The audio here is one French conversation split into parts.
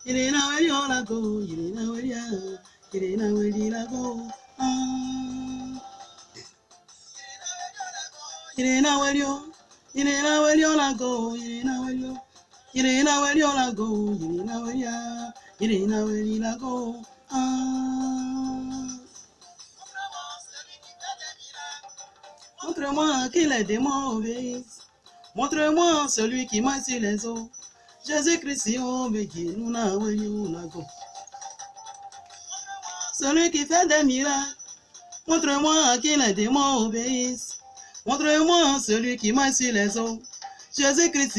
Irena Weliola go, Irena Welia, Irena Welila go. Irena Welio, Irena Weliola go, Irena Welio, Irena Weliola go, Irena Welia, Irena Welila go. Montre-moi qui les démons obéissent. Montre-moi celui qui marche sur les eaux. Jésus-Christ, celui qui fait des miracles. Montre-moi à qui les démons obéissent. Montre-moi celui qui marche sur les eaux. Jésus-Christ,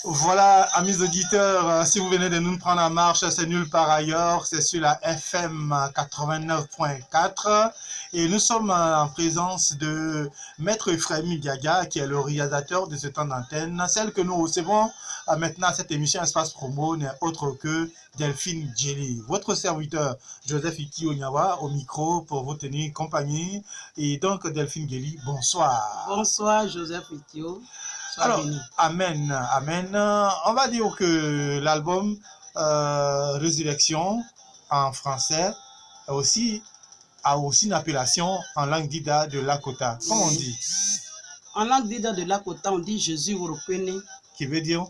voilà, amis auditeurs, si vous venez de nous prendre en marche, c'est nulle part ailleurs, c'est sur la FM 89.4 et nous sommes en présence de Maître Ephraim Gaga qui est le réalisateur de ce temps d'antenne. Celle que nous recevons maintenant à cette émission Espace Promo n'est autre que Delphine Djeli. Votre serviteur Joseph Iti Onyawa au micro pour vous tenir compagnie. Et donc Delphine Djeli, bonsoir. Bonsoir Joseph Itio. Alors, amen, amen. On va dire que l'album Résurrection en français a aussi une appellation en langue dida de Lakota. Comment on dit? En langue dida de Lakota, on dit Jésus Européné. Qui veut dire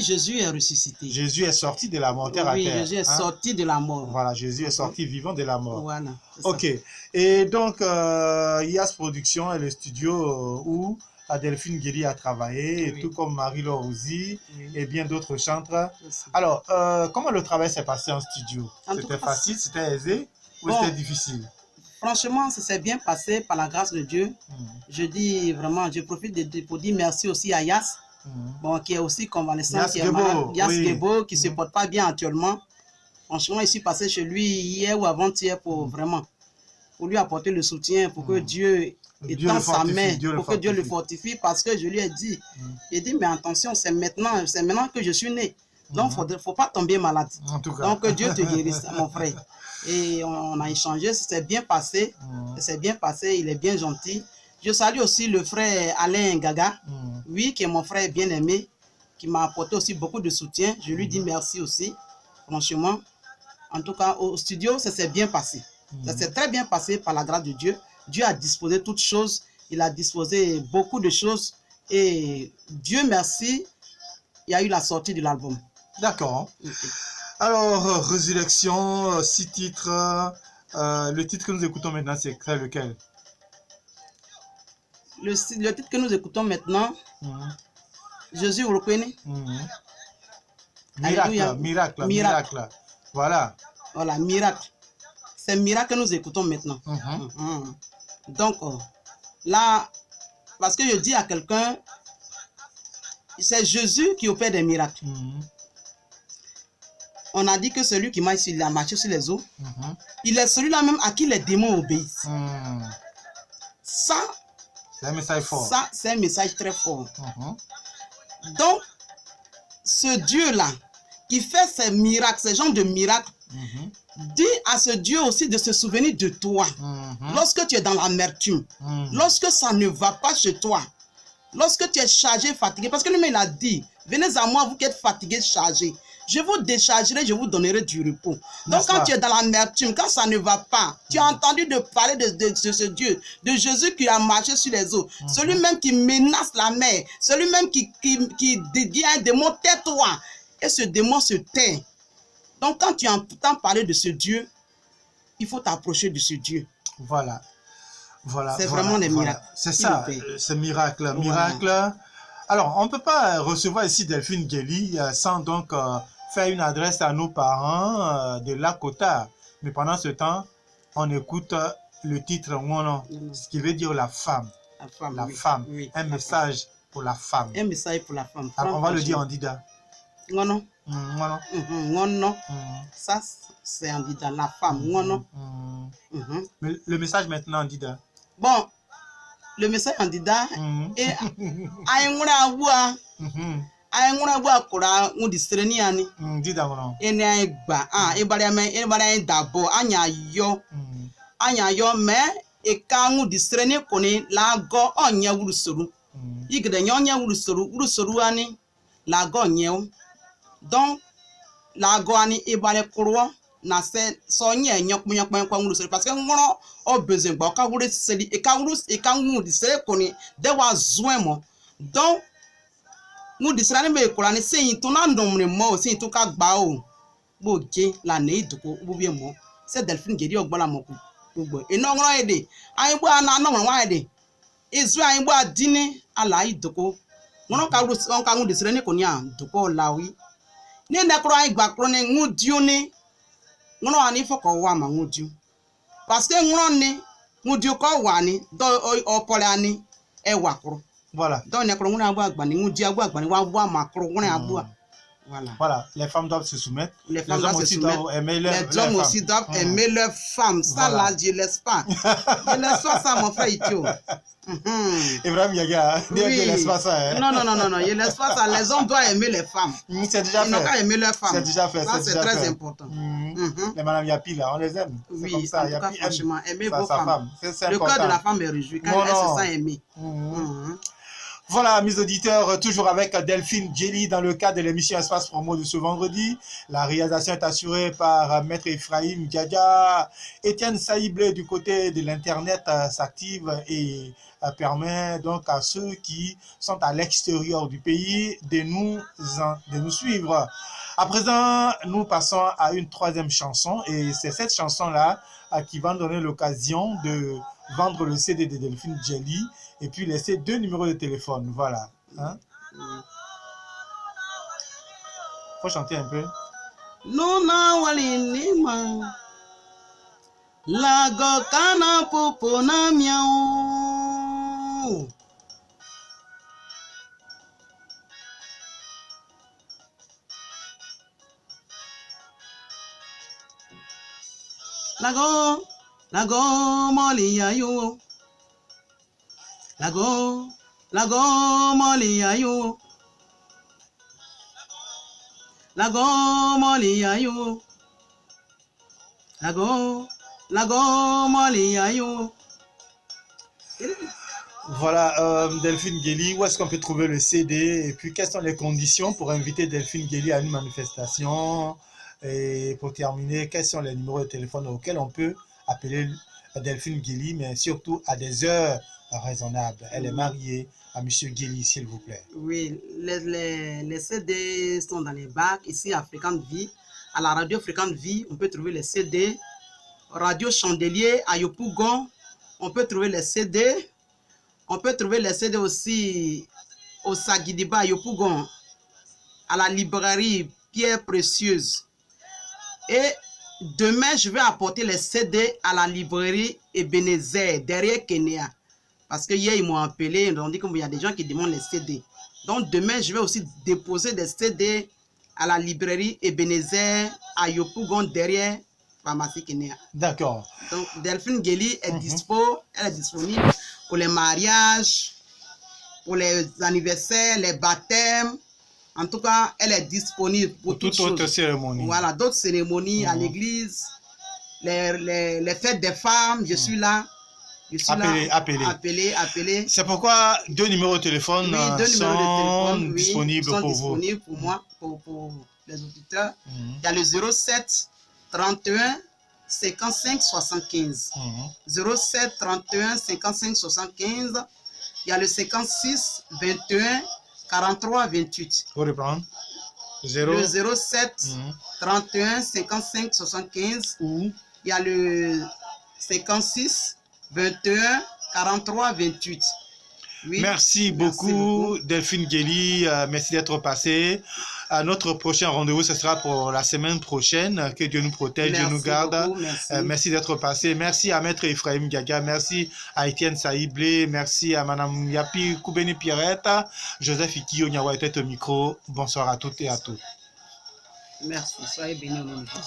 Jésus est ressuscité. Jésus est sorti de la mort, terre à terre. Oui, Jésus est sorti de la mort. Voilà, Jésus est sorti vivant de la mort. Voilà. Ok. Et donc, IAS Production est le studio où Delphine Guéry a travaillé, et tout comme Marie-Laure Ouzi et bien d'autres chantres. Alors, comment le travail s'est passé en studio? C'était facile, c'était aisé ou c'était difficile? Franchement, ça s'est bien passé par la grâce de Dieu. Je dis vraiment, je profite pour dire merci aussi à Yas, qui est aussi convalescent, qui est malade. Yas Gebo, qui ne se porte pas bien actuellement. Franchement, je suis passé chez lui hier ou avant-hier pour vraiment, pour lui apporter le soutien, pour que Dieu étend sa main, pour que Dieu le fortifie, parce que je lui ai dit, mais attention, c'est maintenant que je suis né. Donc, il ne faut pas tomber malade. Donc, que Dieu te guérisse, mon frère. Et on a échangé, c'est bien passé. C'est bien passé, il est bien gentil. Je salue aussi le frère Alain Gaga, oui, qui est mon frère bien-aimé, qui m'a apporté aussi beaucoup de soutien. Je lui dis merci aussi, franchement. En tout cas, au studio, ça s'est bien passé. Ça s'est très bien passé par la grâce de Dieu. Dieu a disposé toutes choses. Il a disposé beaucoup de choses. Et Dieu merci, il y a eu la sortie de l'album. D'accord. Alors, Résurrection, 6 titres. Le titre que nous écoutons maintenant, c'est lequel? Le titre que nous écoutons maintenant, Jésus européen. Miracle. Voilà. Voilà, miracle. C'est miracle que nous écoutons maintenant. Donc, là, parce que je dis à quelqu'un, c'est Jésus qui opère des miracles. On a dit que celui qui a marché sur les eaux, il est celui-là même à qui les démons obéissent. Ça, c'est un message fort. Ça, c'est un message très fort. Donc, ce Dieu-là, qui fait ces miracles, ces genres de miracles, dis à ce Dieu aussi de se souvenir de toi. Lorsque tu es dans l'amertume, lorsque ça ne va pas chez toi, lorsque tu es chargé, fatigué, parce que lui-même il a dit, venez à moi, vous qui êtes fatigués, chargés. Je vous déchargerai, je vous donnerai du repos. Donc quand tu es dans l'amertume, quand ça ne va pas, tu as entendu parler de ce Dieu, de Jésus qui a marché sur les eaux, celui-même qui menace la mer, celui-même qui dit à un démon, tais-toi, et ce démon se tait. Donc quand tu entends parler de ce Dieu, il faut t'approcher de ce Dieu. Voilà. C'est vraiment des miracles. C'est ça, c'est miracle. Alors, on ne peut pas recevoir ici Delphine Guély sans donc faire une adresse à nos parents de Lakota. Mais pendant ce temps, on écoute le titre Ngono, ce qui veut dire la femme. La femme. Oui. Un message pour la femme. Un message pour la femme. Alors, on va le dire en dida. Ngono. Ngono. Ça, c'est en dida, la femme. Ngono. Mais le message maintenant en dida. Bon, le message en dida est Aïnguna Aïnguna Kora ou distreni ani. Dida ngono. Ene Aïgba. Ebariame d'abo. Anya yo me et quand ou distreni kone la go onya urusuru. Igde nyonya urusuru ani. la gogne. Donc, la goani et balé courroie, na se sonye nyok parce que ngono o besoin ba ka wure seli e ka ngu di sele koni de wa zoin mo. Donc, nous disons que nous sommes tous les mots, c'est tout cas bao. Boje la nei duko ubie mo. C'est Delphine Guéry ogbala mo ku. Et non non aide. Ayi bo na no wa aide. Izu ayi bo adini ala iduko. Ngono ka ru on ka ngu disere ni koni an duko lawi. Ni na kro ayi gba kro ni ngu diu ni. Ngono ani foko wa ma ngu diu. Parce que ngono ni ngu diu ko wa ni do o pole ani e wa kro. Voilà. Donc, voilà, les femmes doivent se soumettre. Les femmes doivent se soumettre. Les hommes aussi doivent aimer leurs femmes. Ça, là, je ne laisse pas. Je ne laisse pas ça, mon frère Itio. Ibrahim Yaga, ne laisse pas ça. Non, je ne laisse pas ça. Les hommes doivent aimer les femmes. C'est déjà fait. Ils n'ont qu'à aimer leurs femmes. C'est déjà fait. Ça, c'est très important. Les Madame Yapi, là, on les aime. Oui, comme ça. en tout cas, franchement, aimez vos femmes. Le cœur de la femme est réjoui quand elle se sent aimée. Voilà, mes auditeurs, toujours avec Delphine Guéry dans le cadre de l'émission Espace Promo de ce vendredi. La réalisation est assurée par Maître Ephraim Gaga. Étienne Saïblé du côté de l'Internet s'active et permet donc à ceux qui sont à l'extérieur du pays de nous suivre. À présent, nous passons à une troisième chanson et c'est cette chanson-là qui va donner l'occasion de vendre le CD de Delphine Guéry et puis laisser 2 numéros de téléphone. Voilà. Hein? Faut chanter un peu. Nuna walinima la gokana popona miao. Lago molia yo. Lago molia yo. Lago molia yo. Lago molia yo. Voilà, Delphine Guéry, où est-ce qu'on peut trouver le CD et puis quelles sont les conditions pour inviter Delphine Guéry à une manifestation? Et pour terminer, quels sont les numéros de téléphone auxquels on peut appeler Delphine Guéry, mais surtout à des heures raisonnables? Elle est mariée à M. Guéry, s'il vous plaît. Oui, les CD sont dans les bacs, ici à Fréquente Vie. À la radio Fréquente Vie, on peut trouver les CD. Radio Chandelier à Yopougon, on peut trouver les CD. On peut trouver les CD aussi au Sagidiba à Yopougon, à la librairie Pierre Précieuse. Et demain, je vais apporter les CD à la librairie Ebenezer, derrière Kenya. Parce que hier, ils m'ont appelé, ils ont dit qu'il y a des gens qui demandent les CD. Donc demain, je vais aussi déposer des CD à la librairie Ebenezer, à Yopougon, derrière Pharmacie Kenya. D'accord. Donc Delphine Guéry est elle est disponible pour les mariages, pour les anniversaires, les baptêmes. En tout cas, elle est disponible pour toute autre cérémonie. Voilà, d'autres cérémonies à l'église, les fêtes des femmes, je suis là. Je suis appelé. C'est pourquoi 2 numéros de téléphone sont disponibles pour vous. Disponibles pour moi, pour les auditeurs. Il y a le 07 31 55 75. 07 31 55 75. Il y a le 56 21 43 28. Pour reprendre. Le 07 31 55 75. Il y a le 56 21 43 28. Oui. Merci beaucoup, Delphine Guéry. Merci d'être passé. Notre prochain rendez-vous, ce sera pour la semaine prochaine. Que Dieu nous protège, Dieu nous garde. Merci d'être passé. Merci à Maître Ephraim Gaga. Merci à Étienne Saïblé. Merci à Madame Yapi Koubeni Pierrette. Joseph Ikio Nyawa était au micro. Bonsoir à toutes et à tous. Merci. Soyez bénis au nom de Jésus.